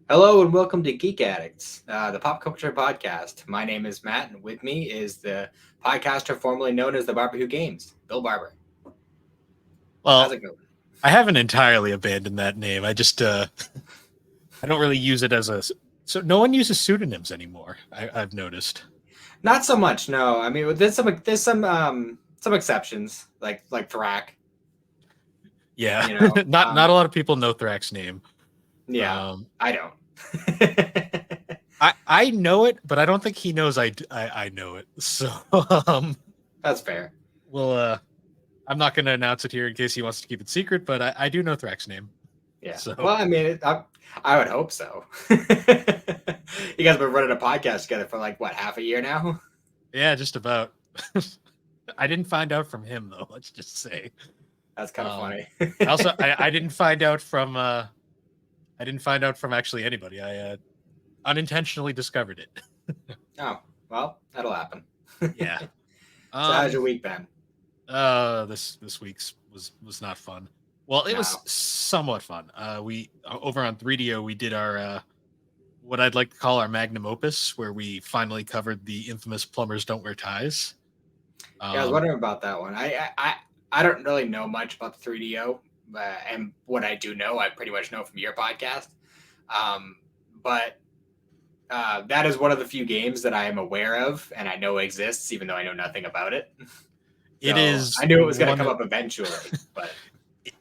Hello and welcome to Geek Addicts, the pop culture podcast. My name is Matt, and with me is the podcaster formerly known as the Barber Who Games, Bill Barber. How's Well, it going? I haven't entirely abandoned that name. I just I don't really use it as a so no one uses pseudonyms anymore. I've noticed. Not so much, no. I mean, there's some exceptions, like Thrak. Yeah, You know, not a lot of people know Thrax's name. yeah, Um, I don't. I know it, but I don't think he knows I know it. So That's fair. well, I'm not going to announce it here in case he wants to keep it secret. But I do know Thrax's name. Yeah. So Well, I mean, I would hope so. You guys have been running a podcast together for like what, half a year now? yeah, just about. I didn't find out from him though. Let's just say. That's kind of funny. I didn't find out from actually anybody. I unintentionally discovered it. Oh, well, that'll happen. Yeah. So how's Um. your week been? This week's was not fun. Well, it was No. somewhat fun. We over on 3DO we did our what I'd like to call our magnum opus, where we finally covered the infamous plumbers don't wear ties. Yeah, I was Um. wondering about that one. I don't really know much about the 3DO, and what I do know, I pretty much know from your podcast. Um, but that is one of the few games that I am aware of and I know exists, even though I know nothing about it. It So I is knew it was going to one come of up eventually, but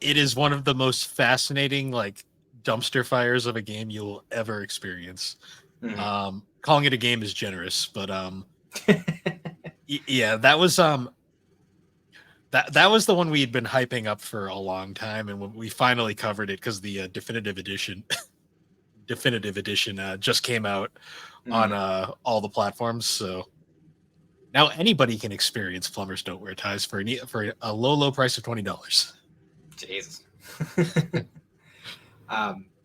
it is one of the most fascinating like dumpster fires of a game you'll ever experience. mhm. Calling it a game is generous, but yeah, that was the one we had been hyping up for a long time, and when we finally covered it because the definitive edition just came out on Mhm. all the platforms. So now anybody can experience plumbers don't wear ties for a low price of $20. Jesus.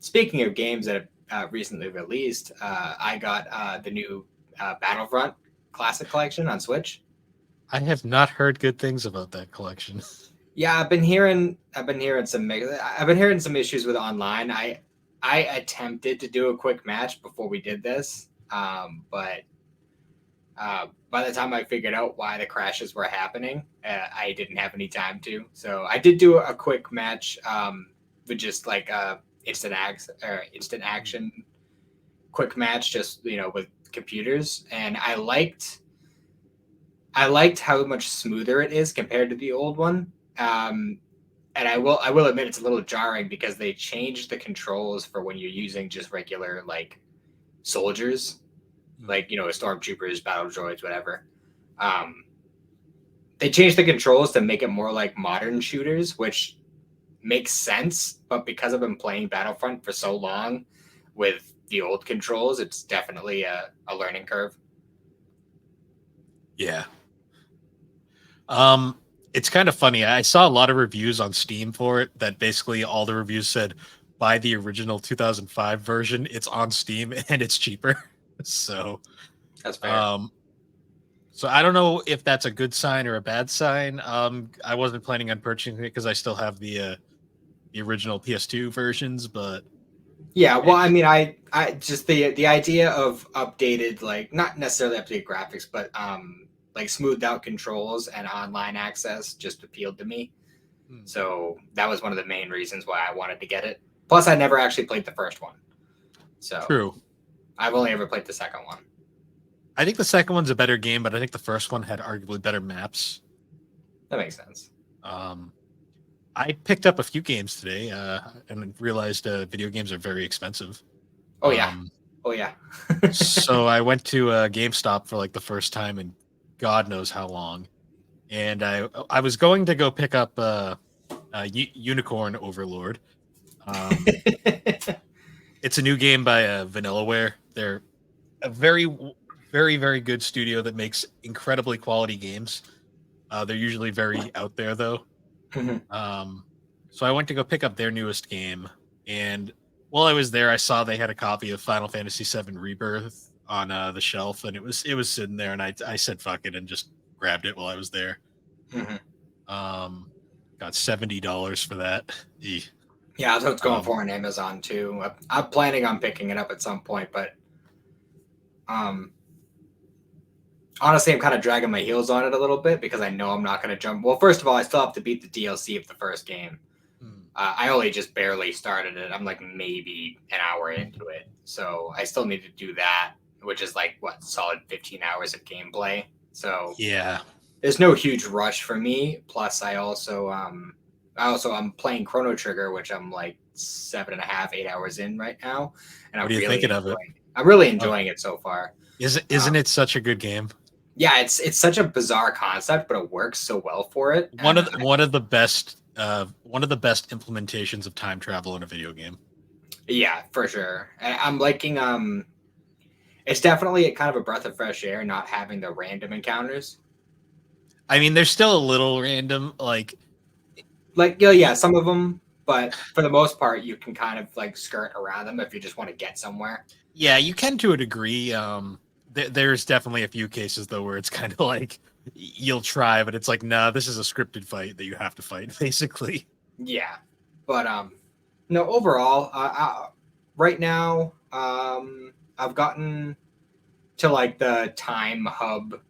Speaking of games that have recently released, I got the new Battlefront Classic Collection on Switch. I have not heard good things about that collection. Yeah, I've been hearing some issues with online. I attempted to do a quick match before we did this, but by the time I figured out why the crashes were happening, I didn't have any time to. So I did do a quick match with just like instant action quick match, just with computers, and I liked how much smoother it is compared to the old one. Um, and I will admit it's a little jarring because they changed the controls for when you're using just regular like soldiers, like stormtroopers, battle droids, whatever. Um, they changed the controls to make it more like modern shooters, which makes sense. But because I've been playing Battlefront for so long with the old controls, it's definitely a learning curve. Yeah. Um, it's kind of funny. I saw a lot of reviews on Steam for it that basically all the reviews said buy the original 2005 version. It's on Steam and it's cheaper. So, That's fair. um, so I don't know if that's a good sign or a bad sign. I wasn't planning on purchasing it because I still have the original PS2 versions, but Yeah, well, it, I mean, I just the idea of updated, like not necessarily updated graphics, but like smoothed out controls and online access just appealed to me. hmm, So that was one of the main reasons why I wanted to get it. Plus, I never actually played the first one, so true. I've only ever played the second one. I think the second one's a better game, but I think the first one had arguably better maps. That makes sense. Um, I picked up a few games today and realized video games are very expensive. Oh yeah, Um, oh yeah. so I went to GameStop for like the first time in God knows how long, and I was going to go pick up Unicorn Overlord. Um, it's a new game by Vanillaware. They're a very good studio that makes incredibly quality games. They're usually very out there though. Um, so I went to go pick up their newest game, and while I was there, I saw they had a copy of Final Fantasy VII Rebirth on the shelf, and it was sitting there, and I said fuck it and just grabbed it while I was there. Um, got $70 for that. Eeh. Yeah, that's what it's going Um, for on Amazon too. I'm planning on picking it up at some point, but um, honestly, I'm kind of dragging my heels on it a little bit because I know I'm not going to jump. Well, first of all, I still have to beat the DLC of the first game. hmm. I only just barely started it. I'm like maybe an hour into it, so I still need to do that, which is like what solid 15 hours of gameplay. So Yeah. there's no huge rush for me. Plus, I'm playing Chrono Trigger, which I'm like 7.5, 8 hours in right now, and What are you thinking of it? I'm really Oh, enjoying it so far. isn't it such a good game? Yeah, it's such a bizarre concept, but it works so well for it. One of the best implementations of time travel in a video game. Yeah, for sure. I'm liking it's definitely a kind of a breath of fresh air not having the random encounters. I mean, there's still a little random, Like yeah, some of them, but for the most part, you can kind of like skirt around them if you just want to get somewhere. yeah, you can to a degree. There's definitely a few cases though where it's kind of like you'll try, but it's like, nah, this is a scripted fight that you have to fight, basically. Yeah, but no, overall, right now, I've gotten to like the time hub,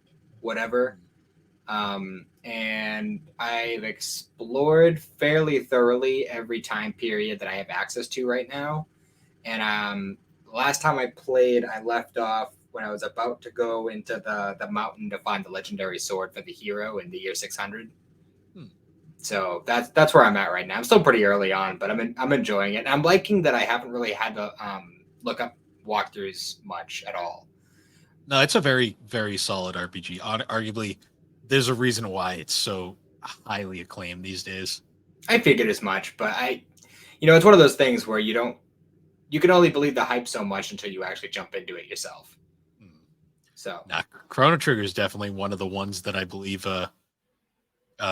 whatever, and I've explored fairly thoroughly every time period that I have access to right now. And last time I played, I left off when I was about to go into the mountain to find the legendary sword for the hero in the year 600. Hmm. So that's where I'm at right now. I'm still pretty early on, but I'm enjoying it. And I'm liking that I haven't really had to look up walkthroughs much at all. No, it's a very, very solid RPG. Arguably, there's a reason why it's so highly acclaimed these days. I figured as much, but it's one of those things where you can only believe the hype so much until you actually jump into it yourself. Hmm. So Now, Chrono Trigger is definitely one of the ones that I believe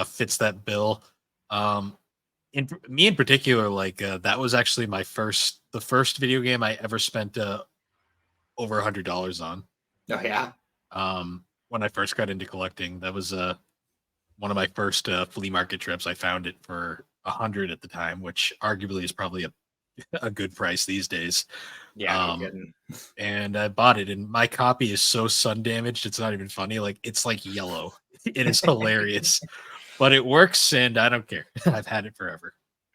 fits that bill. Um, in particular, that was actually the first video game I ever spent over $100 on. oh yeah, When I first got into collecting, that was one of my first flea market trips. I found it for 100 at the time, which arguably is probably a good price these days. yeah, no Um, kidding. and I bought it, and my copy is so sun damaged, it's not even funny. Like it's like yellow. It is hilarious, but it works, and I don't care. I've had it forever.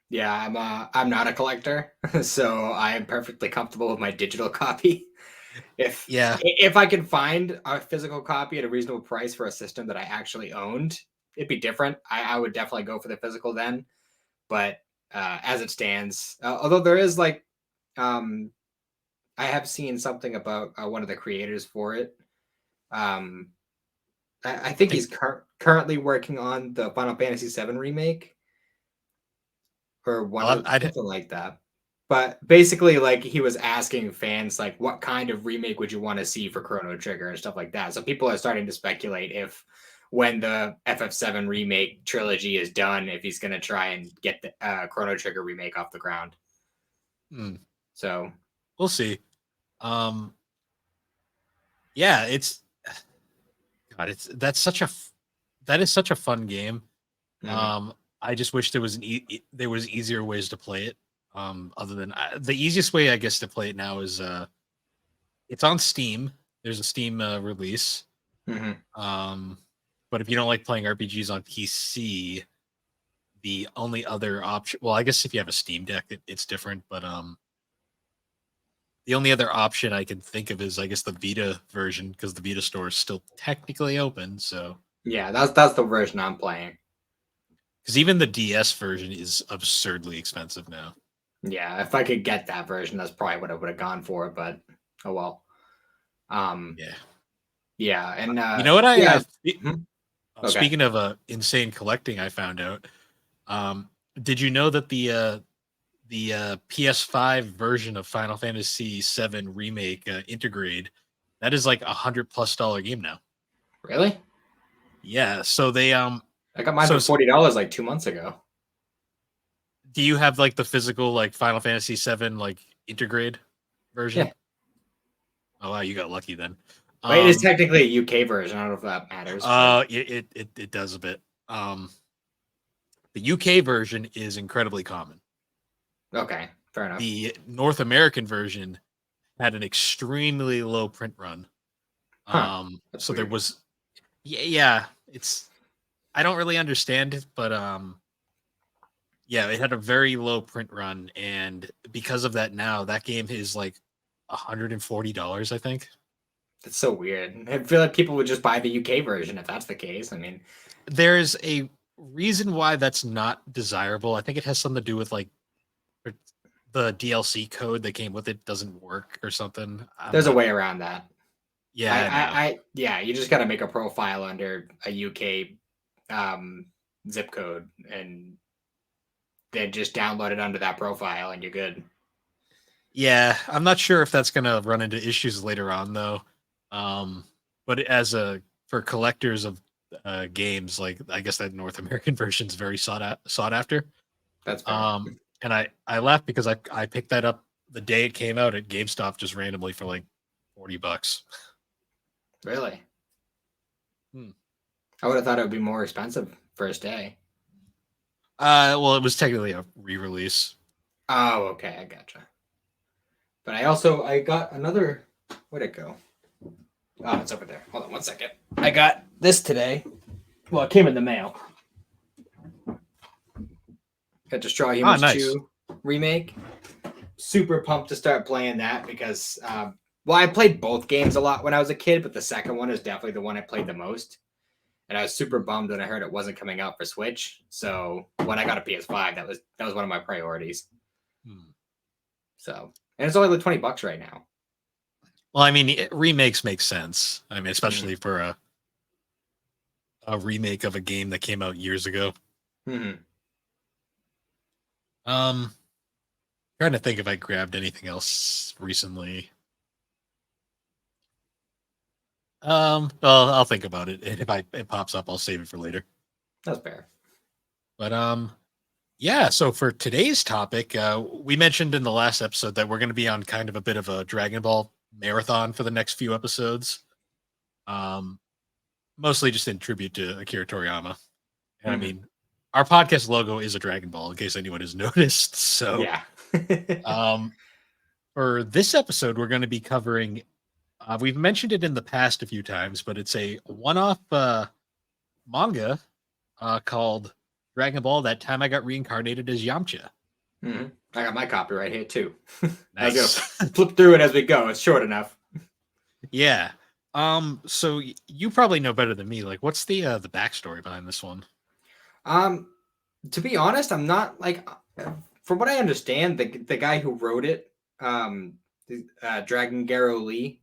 Yeah, I'm not a collector, so I am perfectly comfortable with my digital copy. If Yeah, if I can find a physical copy at a reasonable price for a system that I actually owned, it'd be different. I would definitely go for the physical then. But as it stands, although there is like, um, I have seen something about one of the creators for it. Um, I think think he's currently working on the Final Fantasy VII remake or one I'll, of I'd something like that. But basically, like he was asking fans, like, what kind of remake would you want to see for Chrono Trigger and stuff like that. So people are starting to speculate if, when the FF7 remake trilogy is done, if he's going to try and get the Chrono Trigger remake off the ground. hmm, So we'll see. Um, yeah, it's God, that is such a fun game. mhm. Um, I just wish there was there was easier ways to play it. Other than the easiest way, I guess, to play it now is it's on Steam. There's a Steam release. Mhm. Um, but if you don't like playing RPGs on PC, the only other option, well, I guess if you have a Steam Deck, it's different. But the only other option I can think of is, I guess, the Vita version because the Vita store is still technically open. So Yeah, that's the version I'm playing. because even the DS version is absurdly expensive now. Yeah, if I could get that version, that's probably what I would have gone for. But oh well. Um, Yeah. yeah, and You know what I yeah. Mhm. Okay. speaking of insane collecting, I found out. Um, did you know that the PS5 version of Final Fantasy VII Remake Intergrade, that is like $100+ game now? Really? Yeah. So they I got mine so for $40 like 2 months ago. do you have like the physical like Final Fantasy VII like Intergrade version? Yeah. Oh wow, you got lucky then. But it is Um, technically a UK version. I don't know if that matters, but it does a bit. The UK version is incredibly common. Okay, fair enough. The North American version had an extremely low print run. Huh. That's So there weird. was, yeah, it's, I don't really understand it, but yeah, it had a very low print run, and because of that, now that game is like $140, I think. That's so weird. I feel like people would just buy the UK version if that's the case. I mean, There's a reason why that's not desirable. I think it has something to do with like the DLC code that came with it doesn't work or something. I'm there's a not. way around that. Yeah, I know. Yeah, you just got to make a profile under a UK um, zip code and then just download it under that profile and you're good. Yeah, I'm not sure if that's gonna run into issues later on though. Um, but as a for collectors of games, like I guess that North American version is very sought after. That's fair. And I laughed because I picked that up the day it came out at GameStop just randomly for like $40. Really? Hmm. I would have thought it would be more expensive first day. Well, it was technically a re-release. Oh, okay, I gotcha. But I got another. Where'd it go? Oh, it's over there. Hold on one second. I got this today. Well, it came in the mail. Got Destroy Humans Nice. 2 remake. Super pumped to start playing that because, well, I played both games a lot when I was a kid, but the second one is definitely the one I played the most. And I was super bummed when I heard it wasn't coming out for Switch. So when I got a PS5, that was one of my priorities. So, and it's only like $20 right now. Well, I mean, remakes make sense. I mean, especially for a remake of a game that came out years ago. Mm-hmm. Trying to think if I grabbed anything else recently. Well, I'll think about it. And if it pops up, I'll save it for later. That's fair. But yeah. So for today's topic, we mentioned in the last episode that we're going to be on kind of a bit of a Dragon Ball marathon for the next few episodes. Mostly just in tribute to Akira Toriyama. And I mean, our podcast logo is a Dragon Ball, in case anyone has noticed. So yeah. For this episode, we're going to be covering. We've mentioned it in the past a few times, but it's a one-off manga called Dragon Ball. That Time I Got Reincarnated as Yamcha. Mm-hmm. I got my copy right here too. Nice. I was gonna flip through it as we go. It's short enough. Yeah. So you probably know better than me. Like, what's the backstory behind this one? To be honest, I'm not like. From what I understand, the guy who wrote it, Dragon Garo Lee,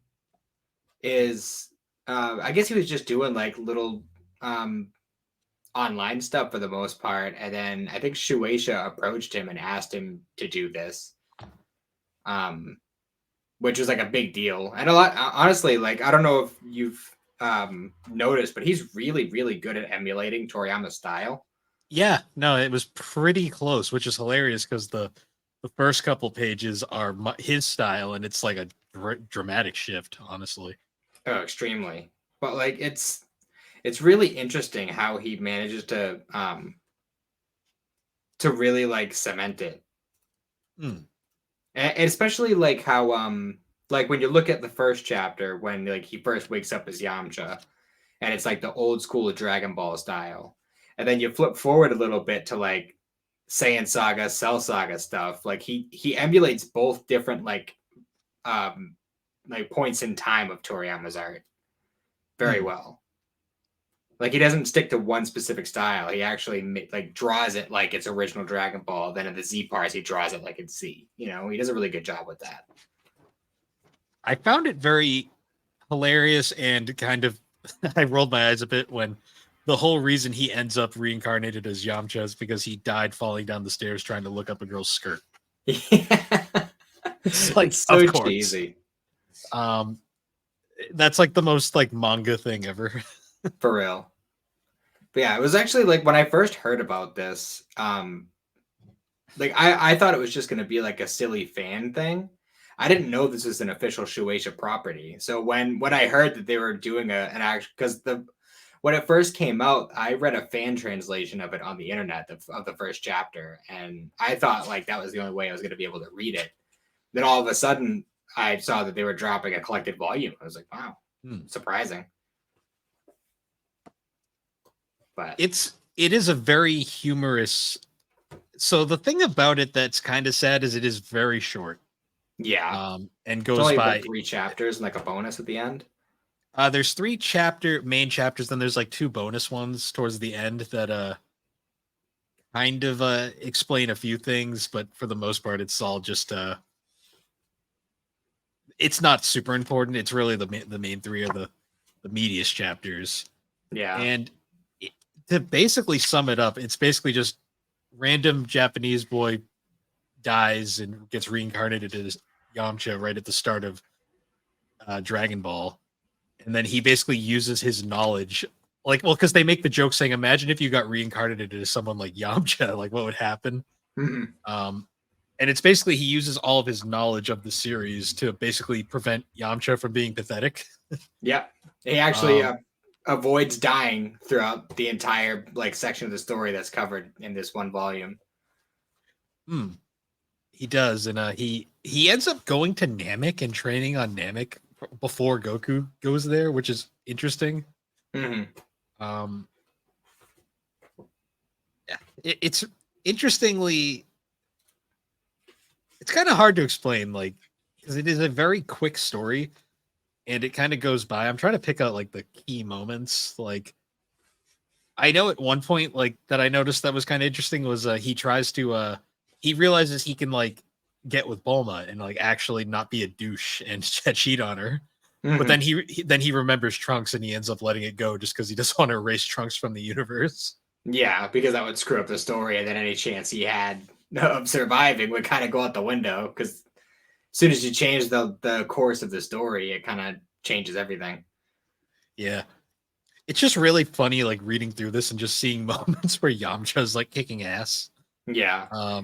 is I guess he was just doing like little online stuff for the most part, and then I think Shueisha approached him and asked him to do this, which was like a big deal. And a lot, honestly, like I don't know if you've noticed, but he's really good at emulating Toriyama's style. Yeah, no, it was pretty close, which is hilarious because the first couple pages are his style, and it's like a dramatic shift, honestly. Oh, extremely. But like it's really interesting how he manages to really like cement it. And especially like how like when you look at the first chapter when like he first wakes up as Yamcha and it's like the old school Dragon Ball style. And then you flip forward a little bit to like Saiyan Saga, Cell Saga stuff. Like he emulates both different like points in time of Toriyama's art very well. Like he doesn't stick to one specific style. He actually like draws it like it's original Dragon Ball. Then in the Z parts, he draws it like it's Z. You know, he does a really good job with that. I found it very hilarious and kind of I rolled my eyes a bit when the whole reason he ends up reincarnated as Yamcha is because he died falling down the stairs trying to look up a girl's skirt. Yeah. It's like, it's so of course. cheesy. That's like the most like manga thing ever. For real. But yeah, it was actually like when I first heard about this, like I thought it was just gonna be like a silly fan thing. I didn't know this was an official Shueisha property. So when I heard that they were doing an act, because when it first came out, I read a fan translation of it on the internet of the first chapter, and I thought like that was the only way I was going to be able to read it. Then all of a sudden, I saw that they were dropping a collected volume. I was like, wow, surprising. But it is a very humorous. So the thing about it that's kind of sad is it is very short. Yeah, and it's goes only by like 3 chapters and like a bonus at the end. There's 3 main chapters, then there's like 2 bonus ones towards the end that kind of explain a few things, but for the most part it's all just it's not super important. It's really the main 3 of the meatiest chapters. Yeah. And to basically sum it up, it's basically just random Japanese boy dies and gets reincarnated as Yamcha right at the start of Dragon Ball. And then he basically uses his knowledge, because they make the joke saying, imagine if you got reincarnated as someone like Yamcha, like what would happen? Mm-hmm. And it's basically he uses all of his knowledge of the series to basically prevent Yamcha from being pathetic. Yeah, he actually avoids dying throughout the entire like section of the story that's covered in this one volume. He does, and he ends up going to Namek and training on Namek before Goku goes there, which is interesting. Mm-hmm. Yeah, it's interestingly, it's kind of hard to explain, like, because it is a very quick story, and it kind of goes by. I'm trying to pick out like the key moments. Like, I know at one point, like that I noticed that was kind of interesting was he tries to he realizes he can like get with Bulma and like actually not be a douche and cheat on her. Mm-hmm. But then he remembers Trunks and he ends up letting it go just because he doesn't want to erase Trunks from the universe. Yeah, because that would screw up the story, and then any chance he had of surviving would kind of go out the window. Because as soon as you change the course of the story, it kind of changes everything. Yeah, it's just really funny, like reading through this and just seeing moments where Yamcha's like kicking ass. Yeah.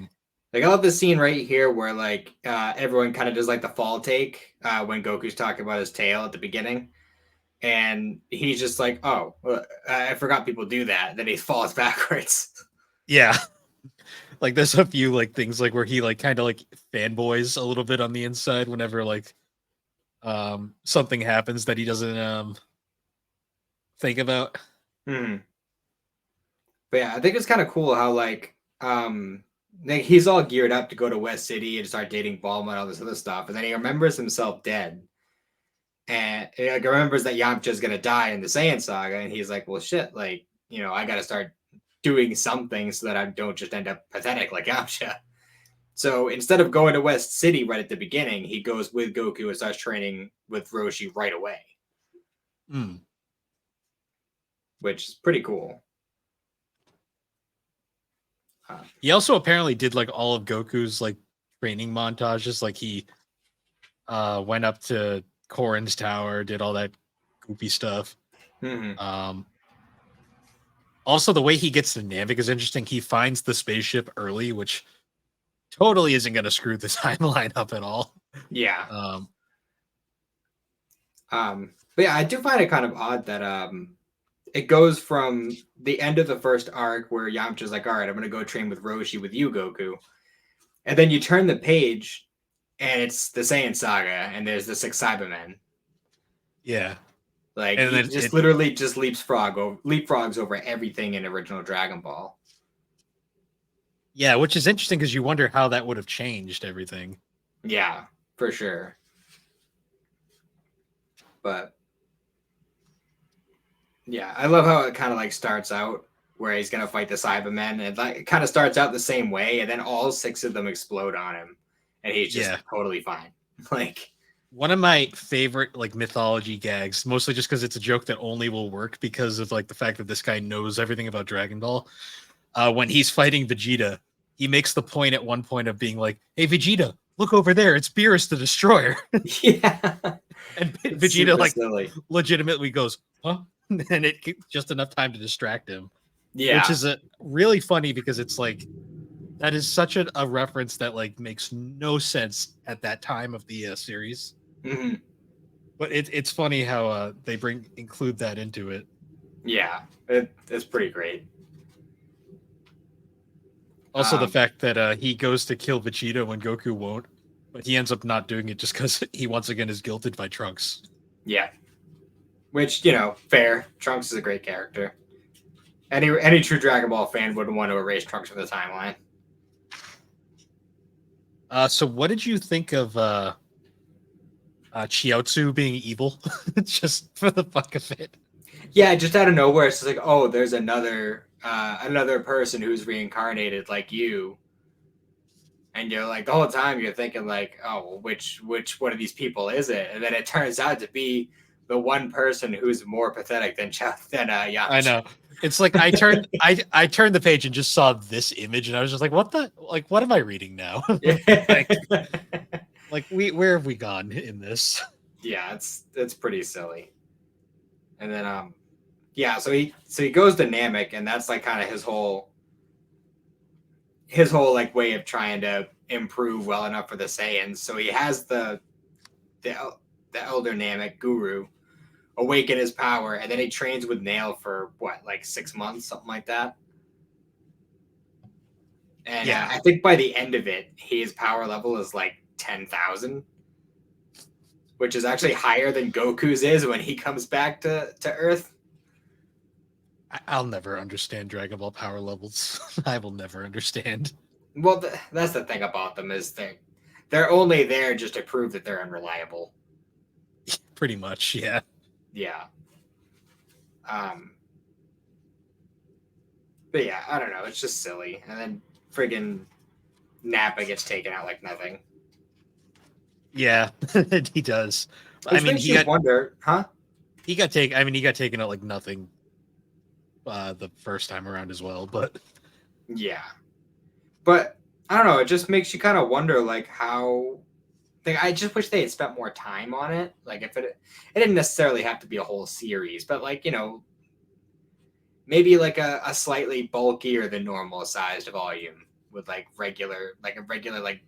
Like I love the scene right here where like everyone kind of does like the fall take when Goku's talking about his tail at the beginning, and he's just like, "Oh, I forgot people do that." Then he falls backwards. Yeah, like there's a few like things like where he like kind of like fanboys a little bit on the inside whenever like something happens that he doesn't think about. But yeah, I think it's kind of cool how like he's all geared up to go to West City and start dating Bulma and all this other stuff, and then he remembers himself dead, and he like remembers that Yamcha's gonna die in the Saiyan saga, and he's like, "Well, shit, like I got to start doing something so that I don't just end up pathetic like Yamcha." So instead of going to West City right at the beginning, he goes with Goku and starts training with Roshi right away, which is pretty cool. He also apparently did like all of Goku's like training montages. Like he went up to Korin's tower, did all that goofy stuff. Also, the way he gets to Namek is interesting. He finds the spaceship early, which totally isn't going to screw the timeline up at all. Yeah. But yeah, I do find it kind of odd that it goes from the end of the first arc where Yamcha's like, "All right, I'm gonna go train with Roshi with you, Goku," and then you turn the page, and it's the Saiyan saga, and there's the 6 Cybermen. Yeah, like and he just literally just leapfrogs over everything in original Dragon Ball. Yeah, which is interesting because you wonder how that would have changed everything. Yeah, for sure. But yeah, I love how it kind of like starts out where he's gonna fight the Cybermen, and like it kind of starts out the same way, and then all 6 of them explode on him, and he's just totally fine. Like one of my favorite like mythology gags, mostly just because it's a joke that only will work because of like the fact that this guy knows everything about Dragon Ball. When he's fighting Vegeta, he makes the point at one point of being like, "Hey Vegeta, look over there, it's Beerus the Destroyer." Yeah, and Vegeta like legitimately goes, "Huh?" And it just enough time to distract him. Yeah, which is really funny because it's like that is such a reference that like makes no sense at that time of the series. But it's funny how they include that into it. Yeah, it's pretty great. Also, the fact that he goes to kill Vegeta when Goku won't, but he ends up not doing it just because he once again is guilted by Trunks. Yeah, which fair. Trunks is a great character. Any true Dragon Ball fan wouldn't want to erase Trunks from the timeline. So what did you think of Chiaotzu being evil, just for the fuck of it? Yeah, just out of nowhere, it's like, oh, there's another person who's reincarnated like you, and you're like the whole time you're thinking like, oh, well, which one of these people is it? And then it turns out to be the one person who's more pathetic than Yamcha. I know. It's like I turned the page and just saw this image, and I was just like, what am I reading now? like where have we gone in this? Yeah, it's pretty silly. And then yeah, so he goes to Namek, and that's like kind of his whole like way of trying to improve well enough for the Saiyans. So he has the elder Namek guru awaken his power, and then he trains with Nail for what, like 6 months, something like that. And Yeah. I think by the end of it, his power level is like 10,000, which is actually higher than Goku's is when he comes back to Earth. I'll never understand Dragon Ball power levels. I will never understand. Well, that's the thing about them, is they're only there just to prove that they're unreliable. Pretty much, yeah. Yeah. But yeah, I don't know. It's just silly. And then friggin' Nappa gets taken out like nothing. Yeah, he does. Which makes you wonder, huh? He got taken out like nothing the first time around as well, but yeah. But I don't know, it just makes you kind of wonder like how, like, I just wish they had spent more time on it. Like, if it didn't necessarily have to be a whole series, but like, maybe like a slightly bulkier than normal sized volume with like a regular like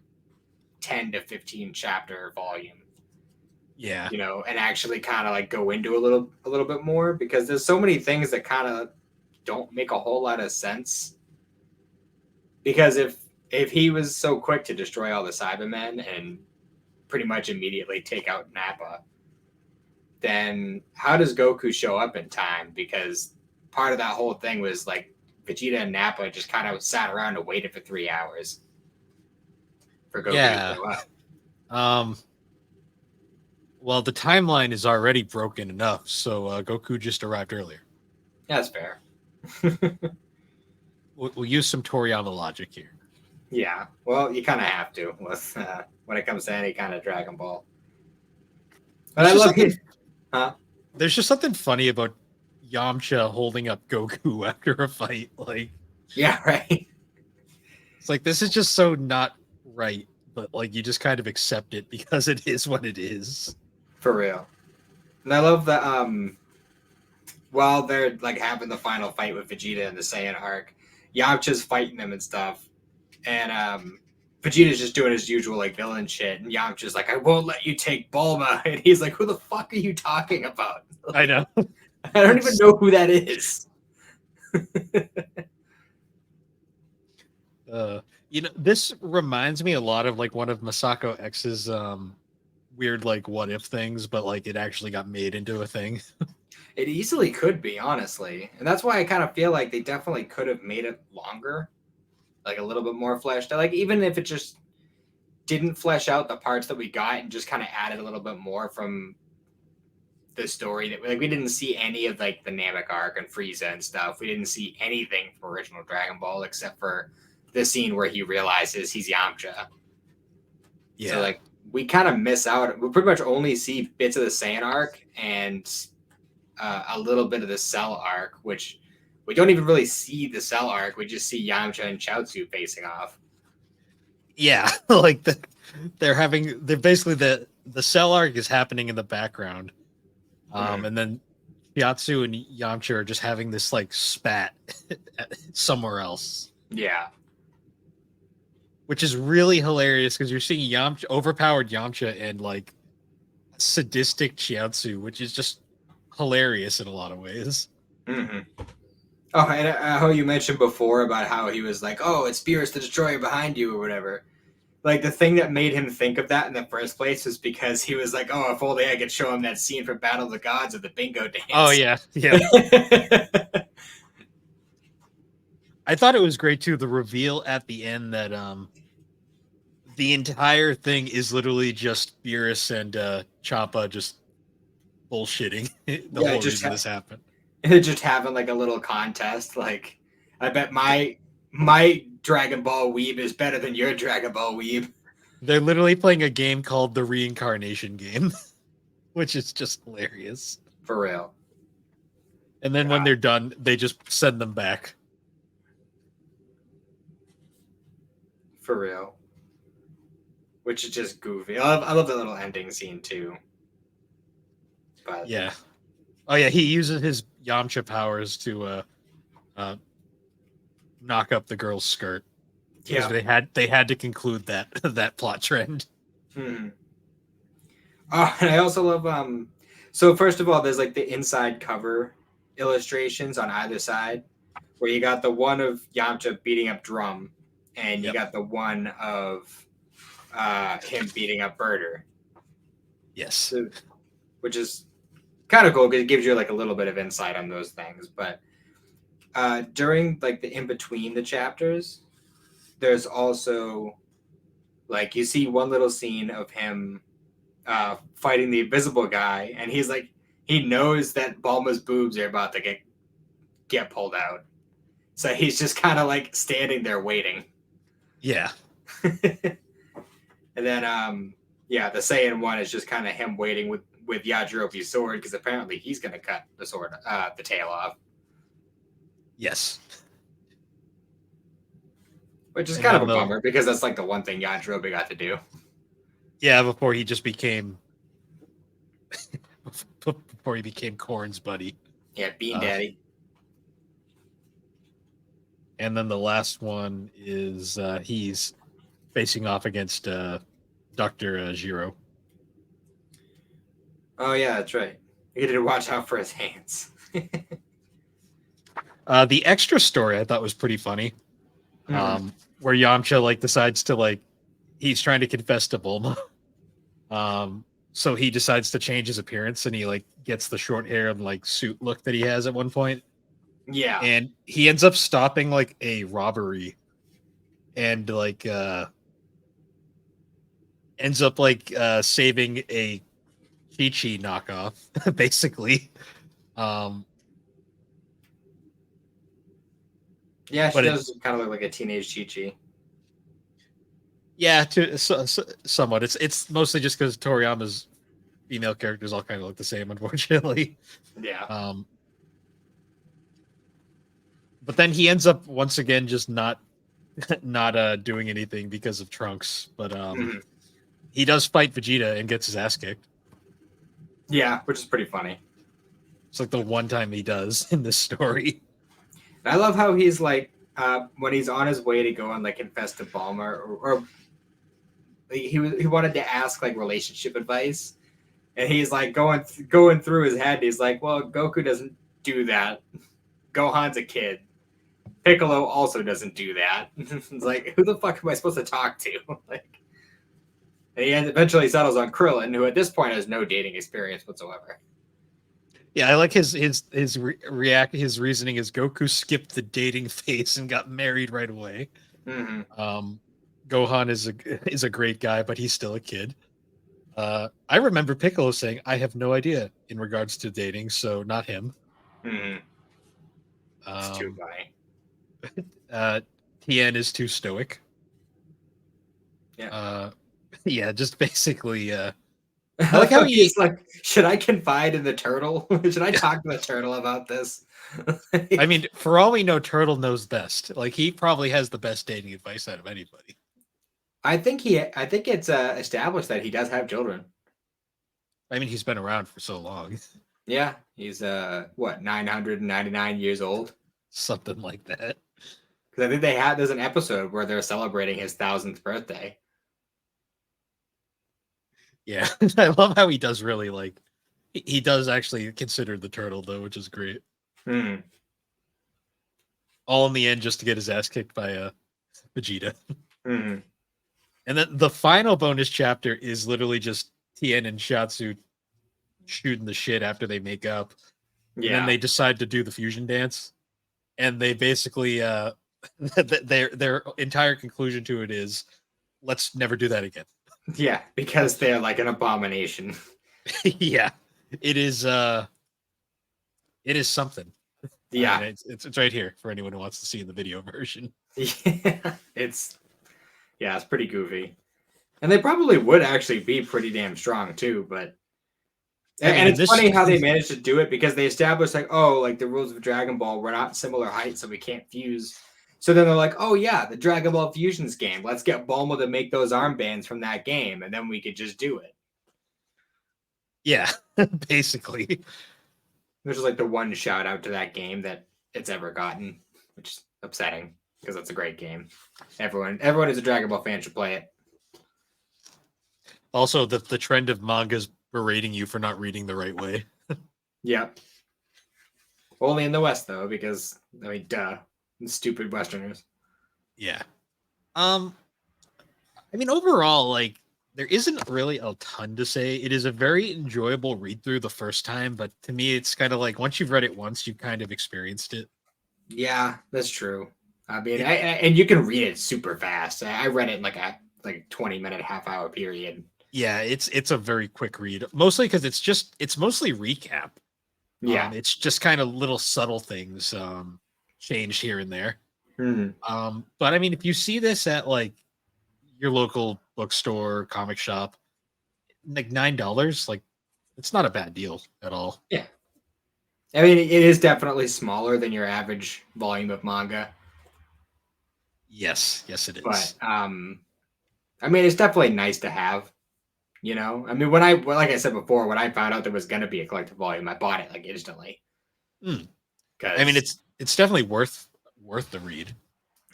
10 to 15 chapter volume. Yeah. And actually kind of like go into a little bit more, because there's so many things that kind of don't make a whole lot of sense. Because if he was so quick to destroy all the Cybermen and pretty much immediately take out Nappa, then how does Goku show up in time? Because part of that whole thing was like Vegeta and Nappa just kind of sat around and waited for 3 hours for Goku to show up. Well, the timeline is already broken enough, so Goku just arrived earlier. Yeah, that's fair. We'll use some Toriyama logic here. Yeah, well, you kind of have to with when it comes to any kind of Dragon Ball. But I love it. Huh? There's just something funny about Yamcha holding up Goku after a fight. Like, yeah, right. It's like, this is just so not right, but like you just kind of accept it because it is what it is. For real. And I love that while they're like having the final fight with Vegeta in the Saiyan arc, Yamcha's fighting them and stuff. And Vegeta's just doing his usual like villain shit, and Yamcha's like, "I won't let you take Bulma," and he's like, "Who the fuck are you talking about?" I know. I don't even know who that is. This reminds me a lot of like one of Masako X's weird like what if things, but like it actually got made into a thing. It easily could be, honestly, and that's why I kind of feel like they definitely could have made it longer, like a little bit more fleshed out. Like, even if it just didn't flesh out the parts that we got and just kind of added a little bit more from the story, that like we didn't see any of like the Namek arc and Frieza and stuff. We didn't see anything from original Dragon Ball except for the scene where he realizes he's Yamcha. Yeah. So like we kind of miss out. We pretty much only see bits of the Saiyan arc and a little bit of the Cell arc, which we don't even really see the Cell arc. We just see Yamcha and Chaozu facing off. Yeah, like they're basically the Cell arc is happening in the background, and then Chiaotzu and Yamcha are just having this like spat somewhere else. Yeah, which is really hilarious because you're seeing overpowered Yamcha and like sadistic Chiaotzu, which is just hilarious in a lot of ways. Hmm. Oh, and how you mentioned before about how he was like, "Oh, it's Beerus the Destroyer behind you" or whatever. Like the thing that made him think of that in the first place was because he was like, "Oh, if only I could show him that scene from Battle of the Gods of the bingo Oh dance." yeah, yeah. I thought it was great too. The reveal at the end that the entire thing is literally just Beerus and Champa just bullshitting the Yeah, whole reason this happened. just having like a little contest. Like, I bet my Dragon Ball Weeb is better than your Dragon Ball Weeb. They're literally playing a game called the Reincarnation Game, which is just hilarious. For real. And then when God, they're done, they just send them back. for real. Which is just goofy. I love the little ending scene too. But Yeah. Oh yeah, he uses his Yamcha powers to uh, knock up the girl's skirt because yeah. they had to conclude that that plot trend. Hmm. Oh, and I also love so first of all, there's like the inside cover illustrations on either side, where you got the one of Yamcha beating up Drum, and you Yep. got the one of him beating up Birder. Yes. So, which is kind of cool because it gives you like a little bit of insight on those things. But during like the in between the chapters, there's also like you see one little scene of him fighting the invisible guy, and he's like he knows that Bulma's boobs are about to get pulled out, so he's just kind of like standing there waiting. Yeah. And then yeah, the Saiyan one is just kind of him waiting with Yajirobe's sword because apparently he's gonna cut the sword the tail off, Yes. which is And kind of then a the bummer because that's like the one thing Yajirobe got to do. yeah before he just became before he became Korn's buddy. Yeah, Bean Uh, Daddy. and then the last one is he's facing off against Doctor Giro. Oh yeah, that's right. He had to watch out for his hands. The extra story I thought was pretty funny, Hmm. where Yamcha like decides to like he's trying to confess to Bulma, so he decides to change his appearance and he like gets the short hair and like suit look that he has at one point, Yeah. and he ends up stopping like a robbery and like ends up like saving a Chi-Chi knockoff, basically. Um, Yeah, she but it, does kind of look like a teenage Chi Chi. yeah, somewhat. It's mostly just because Toriyama's female characters all kind of look the same, unfortunately. Yeah. Um, but then he ends up once again just not doing anything because of Trunks. But Hmm. he does fight Vegeta and gets his ass kicked. Yeah, which is pretty funny. It's like the one time he does in this story. And I love how he's like when he's on his way to go and like confess to Bulma, or he wanted to ask like relationship advice, and he's like going through his head. He's like, well, Goku doesn't do that. Gohan's a kid. Piccolo also doesn't do that. It's like, who the fuck am I supposed to talk to? Like, and he eventually settles on Krillin, who at this point has no dating experience whatsoever. Yeah, I like his reasoning is Goku skipped the dating phase and got married right away. Mm-hmm. Um, Gohan is a great guy, but he's still a kid. I remember Piccolo saying, "I have no idea in regards to dating, so not him." Mm-hmm. It's too Um, funny. uh, Tien is too stoic. Yeah. Uh, yeah, just basically. I like how He's he. like, should I confide in the turtle? Should I talk to the turtle about this? I mean, for all we know, Turtle knows best. Like he probably has the best dating advice out of anybody. I think it's established that he does have children. I mean, he's been around for so long, Yeah, he's what 999 years old. something like that. Because I think there's an episode where they're celebrating his 1000th birthday. Yeah, I love how he does really like. He does actually consider the turtle though, which is great. Mm. All in the end just to get his ass kicked by Vegeta. Mm. And then the final bonus chapter is literally just Tien and Shatsu shooting the shit after they make up. And then Yeah. they decide to do the fusion dance. And they basically their entire conclusion to it is let's never do that again. Yeah, because they're like an abomination. Yeah. It is something. And Yeah. it's right here for anyone who wants to see in the video version. Yeah. It's pretty goofy. And they probably would actually be pretty damn strong too, but I mean, and in it's this funny how they managed to do it because they established like, oh, like the rules of Dragon Ball, we're not similar heights, so we can't fuse. So then they're like, oh yeah, the Dragon Ball Fusions game. Let's get Bulma to make those armbands from that game, and then we could just do it. yeah, basically. Which is like the one shout out to that game that it's ever gotten, which is upsetting because it's a great game. Everyone who's a Dragon Ball fan should play it. Also, the trend of mangas berating you for not reading the right way. Yep. Only in the West though, because I mean, duh, stupid Westerners. Yeah. I mean, overall, like there isn't really a ton to say. It is a very enjoyable read through the first time, but to me, it's kind of like once you've read it once, you've kind of experienced it. Yeah, that's true. I mean, and you can read it super fast. I read it in like a 20-minute, half-hour period. Yeah, it's a very quick read, mostly because it's mostly recap. Yeah. It's just kind of little subtle things changed here and there. Mm-hmm. But I mean, if you see this at like your local bookstore, comic shop, like $9, like it's not a bad deal at all. Yeah. I mean, it is definitely smaller than your average volume of manga, Yes, it but is. I mean, it's definitely nice to have. You know, I mean, like I said before, when I found out there was gonna be a collective volume, I bought it like instantly Mm. I mean, because it's definitely worth the read.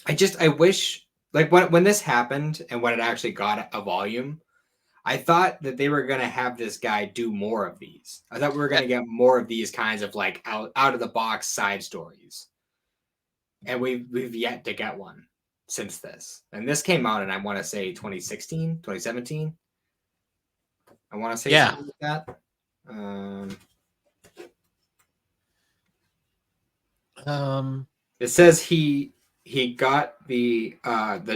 I wish like when this happened and when it actually got a volume, I thought that they were gonna have this guy do more of these. I thought we were Uh, gonna get more of these kinds of like out of the box side stories, and we've yet to get one since this. And this came out, and I want to say 2016, 2017. I want to say Yeah. something like that. Um, Um. It says he got the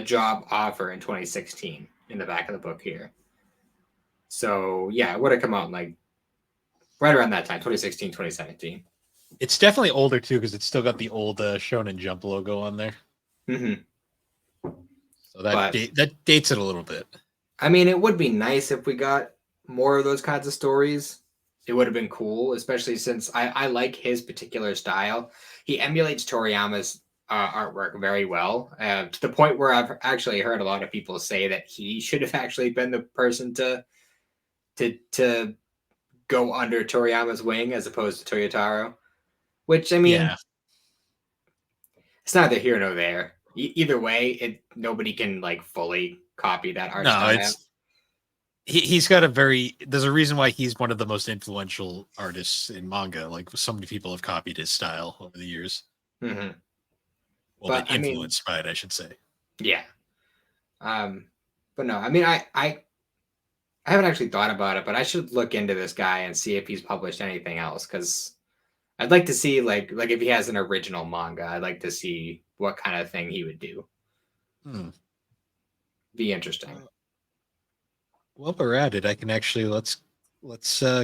job offer in 2016 in the back of the book here. So yeah, it would have come out in like right around that time, 2016, 2017. It's definitely older too because it's still got the old Shonen Jump logo on there. Mm-hmm. So that dates it a little bit. I mean, it would be nice if we got more of those kinds of stories. It would have been cool, especially since I like his particular style. He emulates Toriyama's artwork very well, to the point where I've actually heard a lot of people say that he should have actually been the person to go under Toriyama's wing as opposed to Toyotaro. Which I mean, Yeah. it's neither here nor there. Either way, nobody can like fully copy that art No, style. he's got a very there's a reason why he's one of the most influential artists in manga. Like so many people have copied his style over the years. Mm-hmm. Well, been But I mean, influenced by it, I should say. yeah. But no, I mean, I haven't actually thought about it, but I should look into this guy and see if he's published anything else because I'd like to see like if he has an original manga. I'd like to see what kind of thing he would do. Be interesting. Well, we're at it. I can actually let's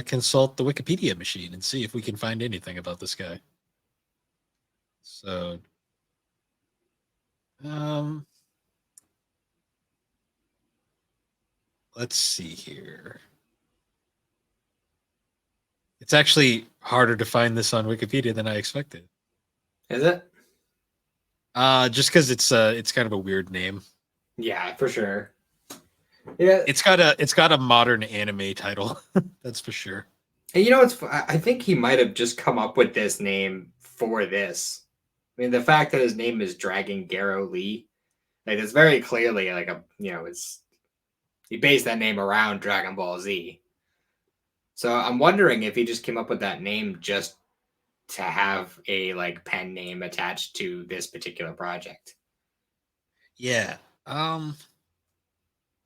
consult the Wikipedia machine and see if we can find anything about this guy. So, let's see here. It's actually harder to find this on Wikipedia than I expected. Is it? Just because it's kind of a weird name. Yeah, for sure. Yeah, It's got a modern anime title. That's for sure. and you know what's? I think he might have just come up with this name for this. I mean, the fact that his name is Dragon Garo Lee, like it's very clearly like it's he based that name around Dragon Ball Z. So I'm wondering if he just came up with that name just to have a like pen name attached to this particular project. Yeah.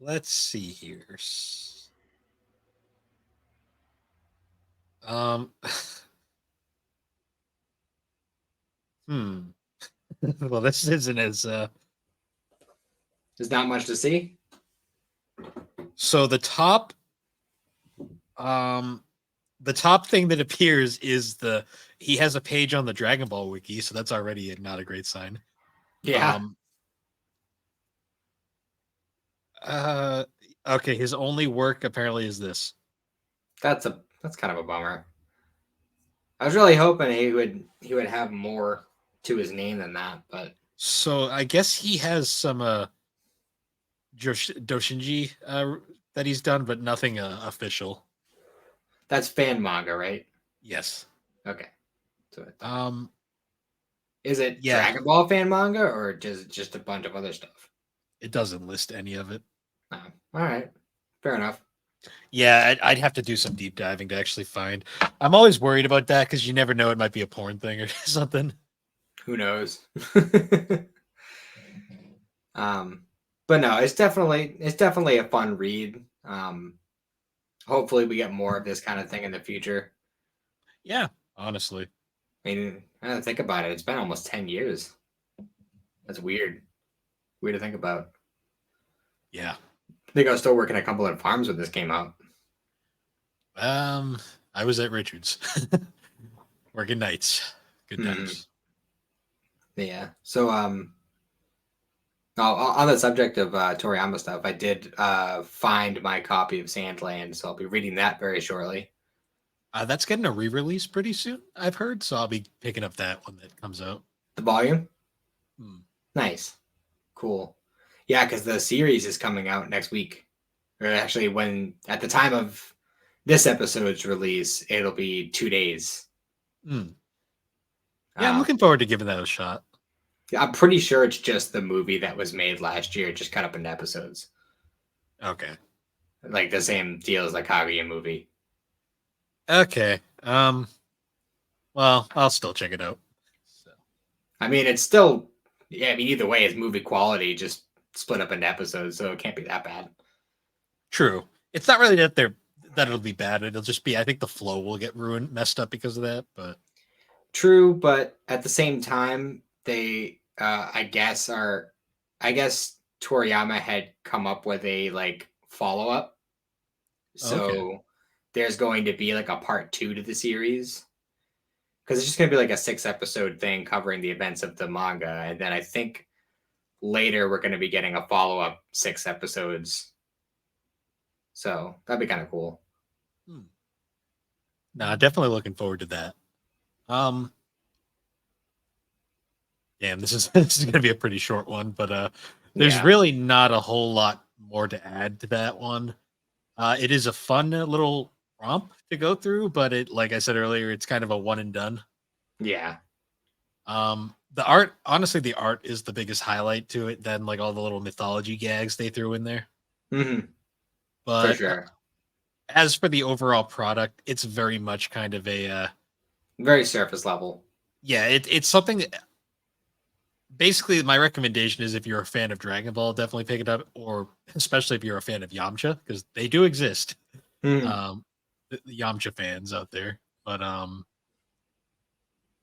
Let's see here. Um, hmm. Well, this isn't as There's not much to see. so um the top thing that appears is he has a page on the Dragon Ball wiki, so that's already not a great sign. Yeah, Um uh okay, his only work apparently is this. that's kind of a bummer. I was really hoping he would have more to his name than that, but So I guess he has some doshinji that he's done, but nothing official. that's fan manga, right? Yes. Okay. So I thought. Um Is it yeah, Dragon Ball fan manga or just a bunch of other stuff? it doesn't list any of it. Oh, all right, fair enough. Yeah, I'd have to do some deep diving to actually find. I'm always worried about that because you never know; it might be a porn thing or something. Who knows? um, but no, it's definitely a fun read. Hopefully, we get more of this kind of thing in the future. Yeah, honestly. I mean, I don't think about it. It's been almost 10 years. That's weird. Weird to think about. Yeah. I think I was still working at Cumberland Farms when this came out. Um, I was at Richards, working nights. Good Mm-hmm. times. Yeah. So, on the subject of Toriyama stuff, I did find my copy of Sandland, so I'll be reading that very shortly. That's getting a re-release pretty soon, I've heard. So I'll be picking up that when that comes out. The volume? Hmm. Nice. Cool. Yeah, because the series is coming out next week. Or actually, when at the time of this episode's release, it'll be 2 days. Hmm. Yeah, I'm Um, looking forward to giving that a shot. I'm pretty sure it's just the movie that was made last year, just cut up into episodes. Okay. Like the same deal as the Kaguya movie. Okay. Well, I'll still check it out. So. I mean, it's still, yeah, I mean, either way, it's movie quality, just split up into episodes, so it can't be that bad. True. It's not really that it'll be bad. It'll just be I think the flow will get messed up because of that. But True, but at the same time, I guess Toriyama had come up with a like follow up. okay, So there's going to be like a part two to the series because it's just going to be like a 6 episode thing covering the events of the manga. And then I think later we're going to be getting a follow up 6 episodes. So that'd be kind of cool. nah, definitely looking forward to that. Um, damn, this is gonna be a pretty short one, but there's Yeah. really not a whole lot more to add to that one. It is a fun little romp to go through, but it, like I said earlier, it's kind of a one and done. Yeah. The art, honestly, the art is the biggest highlight to it. Than like all the little mythology gags they threw in there. Hmm. For But sure. as for the overall product, it's very much kind of a Very surface level. yeah. It's something that basically my recommendation is if you're a fan of Dragon Ball, definitely pick it up, or especially if you're a fan of Yamcha because they do exist. Mhm. The Yamcha fans out there, but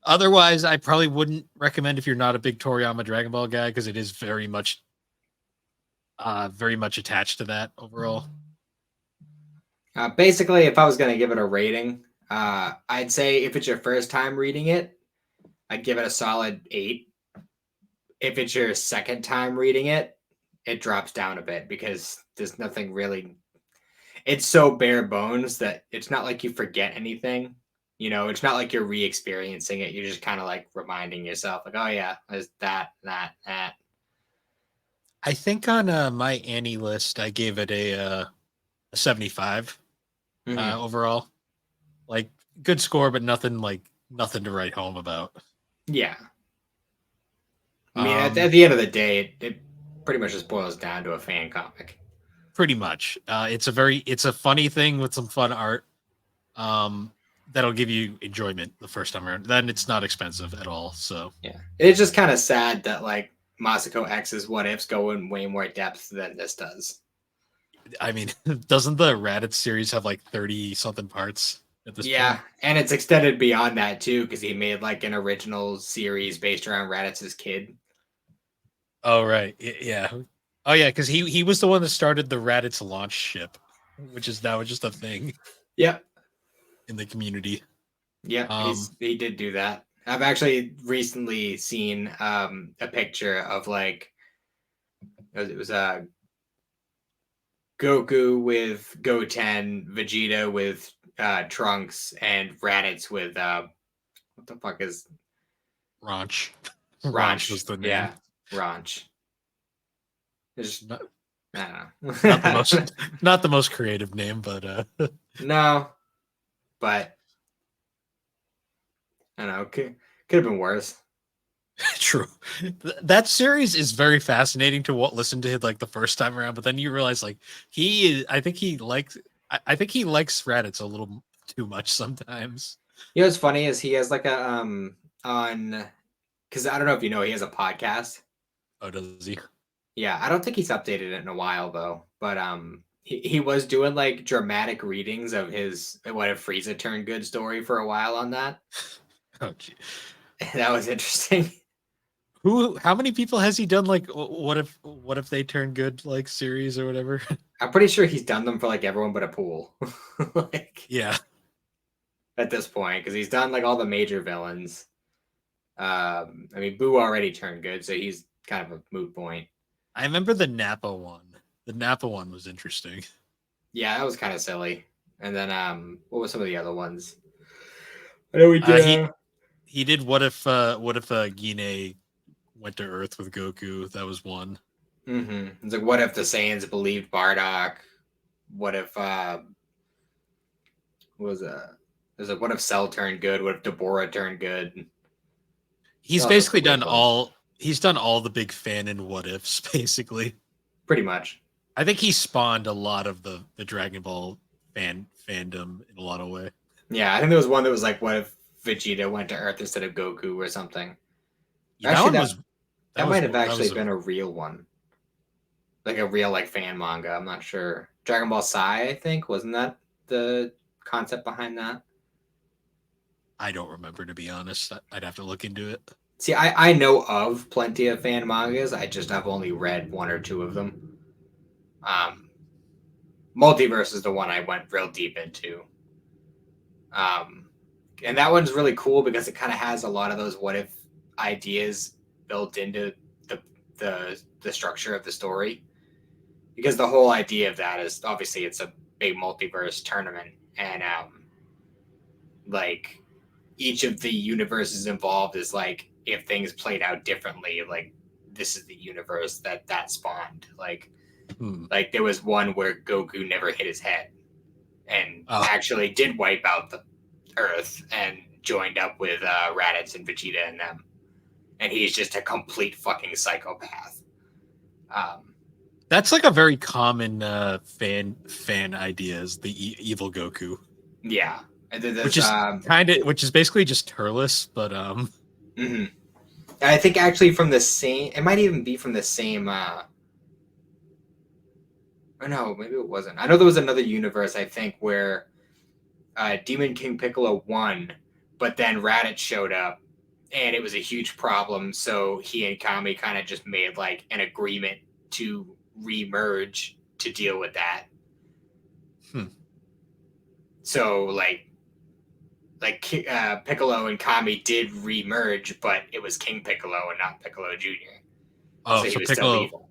otherwise, I probably wouldn't recommend if you're not a big Toriyama Dragon Ball guy because it is very much attached to that overall. Basically, if I was going to give it a rating, I'd say if it's your first time reading it, I'd give it a solid 8. If it's your second time reading it, it drops down a bit because there's nothing really. It's so bare bones that it's not like you forget anything. It's not like you're re experiencing it. You're just kind of like reminding yourself, like, oh, yeah, there's that, that, that. I think on my Annie list, I gave it a 75 Hmm. overall. Like good score, but nothing to write home about. Yeah. I mean, at Um, the end of the day, it pretty much just boils down to a fan comic. Pretty much. It's a funny thing with some fun art. Um, that'll give you enjoyment the first time around. Then it's not expensive at all. So Yeah, it's just kind of sad that like Masako X's What Ifs go in way more depth than this does. I mean, doesn't the Raditz series have like 30 something parts at this Yeah, point? and it's extended beyond that too because he made like an original series based around Raditz's kid. Oh right, yeah. Oh yeah, because he was the one that started the Raditz launch ship, which is now just a thing Yep. in the community. Yeah, he did do that. I've actually recently seen a picture of like it was Goku with Goten, Vegeta with Trunks, and Raditz with what the fuck is Ranch. Ranch Ranch? was the name. Yeah, Ranch. It's Not, I not the don't know. not the most creative name, but No, but I don't know. Could have been worse. true. That series is very fascinating to listen to like the first time around, but then you realize like he is. I think he likes Raditz a little too much sometimes. You know what's funny is he has like a on because I don't know if you know he has a podcast. Oh, does he? Yeah, I don't think he's updated it in a while though. But he was doing like dramatic readings of his What If Frieza Turned Good story for a while on that. Oh, gee. That was interesting. Who? How many people has he done? Like, what if they turn good? Like series or whatever. I'm pretty sure he's done them for like everyone but a pool. Like Yeah, at this point, because he's done like all the major villains. I mean, Boo already turned good, so he's kind of a moot point. I remember the Nappa one. The Nappa one was interesting. Yeah, that was kind of silly. And then what were some of the other ones? I know we did. He did what if Gine went to Earth with Goku? That was one. It's like, what if the Saiyans believed Bardock? What if what was that? There's like, what if Cell turned good? What if Deborah turned good? He's basically done all. He's done all the big fan and what ifs, basically. Pretty much. I think he spawned a lot of the Dragon Ball fandom in a lot of way. Yeah, I think there was one that was like, what if Vegeta went to Earth instead of Goku or something? Yeah, Actually, that might have actually been a real one, like a real like fan manga. I'm not sure. Dragon Ball Sai, I think, wasn't that the concept behind that? I don't remember, to be honest. I'd have to look into it. See, I know of plenty of fan mangas. I just have only read one or two of them. Multiverse is the one I went real deep into. And that one's really cool because it kind of has a lot of those what if ideas built into the structure of the story. Because the whole idea of that is obviously it's a big multiverse tournament, and like each of the universes involved is like if things played out differently, like this is the universe that spawned. Like there was one where Goku never hit his head and actually did wipe out the Earth and joined up with Raditz and Vegeta and them, and he's just a complete fucking psychopath. That's like a very common fan idea, is the evil Goku. Yeah, which is which is basically just Turles, but mm-hmm. I think actually from the same. It might even be from the same. Or no, maybe it wasn't. I know there was another universe, I think, where Demon King Piccolo won, but then Raditz showed up, and it was a huge problem. So he and Kami kind of just made like an agreement to re-merge to deal with that. So like Piccolo and Kami did re-merge, but it was King Piccolo and not Piccolo Jr. Oh, so Piccolo.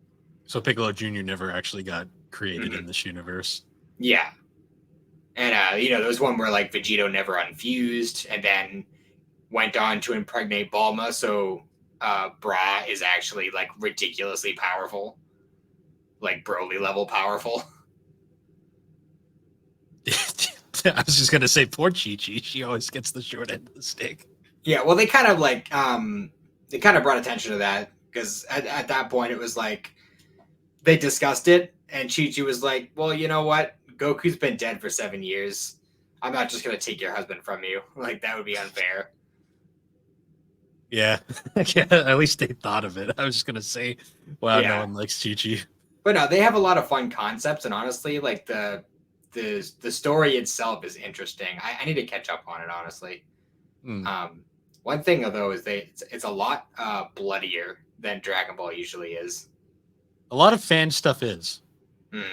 So Piccolo Jr. never actually got created in this universe. Yeah. And, there was one where, like, Vegito never unfused and then went on to impregnate Bulma, so Bra is actually, like, ridiculously powerful. Like, Broly level powerful. I was just going to say, poor Chi-Chi. She always gets the short end of the stick. Yeah, well, they kind of, like, they kind of brought attention to that, because at that point it was, like, they discussed it, and Chi-Chi was like, well, you know what? Goku's been dead for 7 years. I'm not just gonna take your husband from you. Like that would be unfair. Yeah. Yeah, at least they thought of it. I was just gonna say, wow, no Yeah, one likes Chi-Chi. but no, they have a lot of fun concepts, and honestly, like the story itself is interesting. I need to catch up on it, honestly. Hmm. Um, one thing though is it's a lot bloodier than Dragon Ball usually is. A lot of fan stuff is. Mm.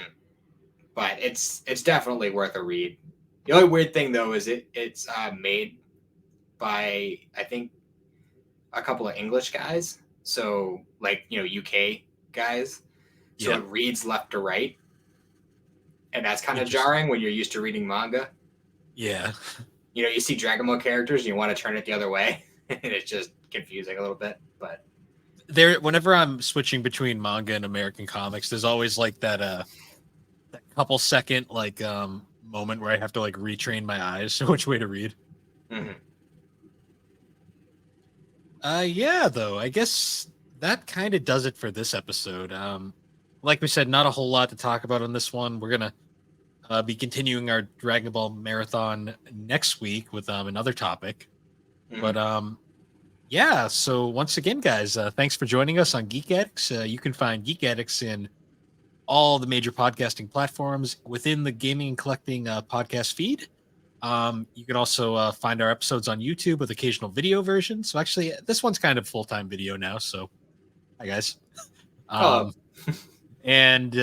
But it's definitely worth a read. The only weird thing though is it's made by I think a couple of English guys, so like UK guys. So Yeah. it reads left to right, and that's kind of Interesting. jarring when you're used to reading manga. Yeah. You see Dragon Ball characters, and you want to turn it the other way, and it's just confusing a little bit. But There whenever I'm switching between manga and American comics, there's always like that couple second like moment where I have to like retrain my eyes which way to read. mhm. Yeah, though, I guess that kind of does it for this episode. Like we said, not a whole lot to talk about on this one. We're gonna be continuing our Dragon Ball marathon next week with another topic. But Mhm. yeah, so once again, guys, thanks for joining us on Geek Addicts. You can find Geek Addicts in all the major podcasting platforms within the gaming and collecting podcast feed. You can also find our episodes on YouTube with occasional video versions. So actually, this one's kind of full-time video now. So hi guys. Oh, Um, and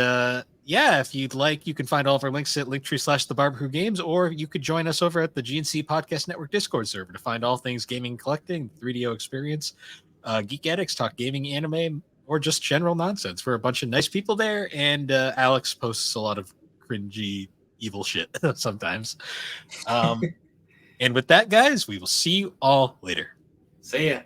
yeah, if you'd like, you can find all of our links at linktree/the Barber Who Games, or you could join us over at the GNC Podcast Network Discord server to find all things gaming and collecting, 3DO experience, Geek Addicts, talk gaming, anime, or just general nonsense. We're a bunch of nice people there, and Alex posts a lot of cringy, evil shit sometimes. Um, and with that, guys, we will see you all later. see ya.